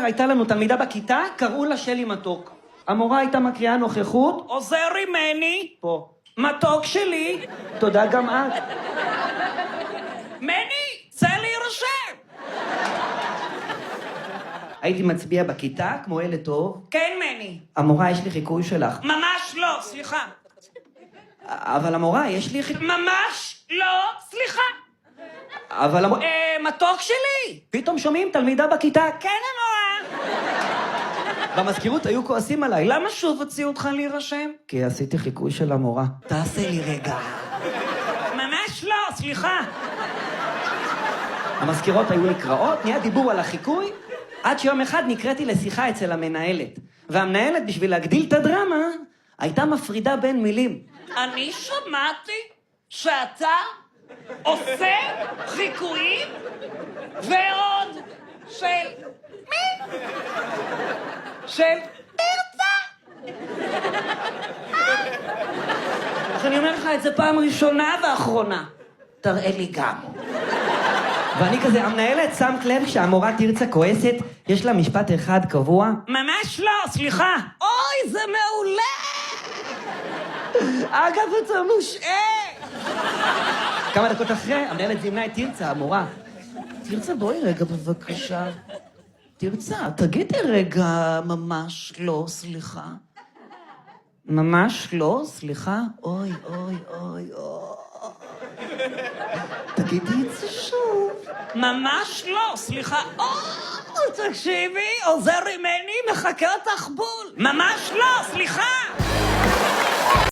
הייתה לנו תלמידה בכיתה, קראו לה שלי מתוק. המורה הייתה מקריאה נוכחות. עוזר ממני. פה. מתוק שלי. תודה גם את. מני, צא להירשם. הייתי מצביע בכיתה כמו ילד טוב. כן, מני. המורה, יש לי חיקוי שלך. ממש לא, סליחה. אבל המורה, יש לי חיקוי... ממש לא, סליחה. אבל המורה... מתוק שלי. פתאום שומעים תלמידה בכיתה. כן, המורה. במזכירות היו כועסים עליי. למה שוב הוציאו אותך להירשם? כי עשיתי חיקוי של המורה. תעשה לי רגע. ממש לא, סליחה. המזכירות היו נקראות, נהיה דיבור על החיקוי, עד שיום אחד נקראתי לשיחה אצל המנהלת. והמנהלת, בשביל להגדיל את הדרמה, הייתה מפרידה בין מילים. אני שמעתי שאתה עושה חיקויים ועוד של מי? של תרצה. אז אני אומר לך את זה פעם ראשונה ואחרונה. תראה לי גם. ואני כזה, המנהלת, שמת לב שהמורה תרצה כועסת, יש לה משפט אחד קבוע? ממש לא, סליחה. אוי, זה מעולה! אגב, אתה מושעה! כמה דקות אחרי, המנהלת זימנה את תרצה, המורה. תרצה, בואי רגע בבקשה. תרצה, תגידי רגע, ממש לא, סליחה. ממש לא, סליחה? אוי, אוי, אוי, אוי. תגידי את זה שוב. ממש לא, סליחה. תקשיבי, עוזר ממני, מחכה אותך בול. ממש לא, סליחה.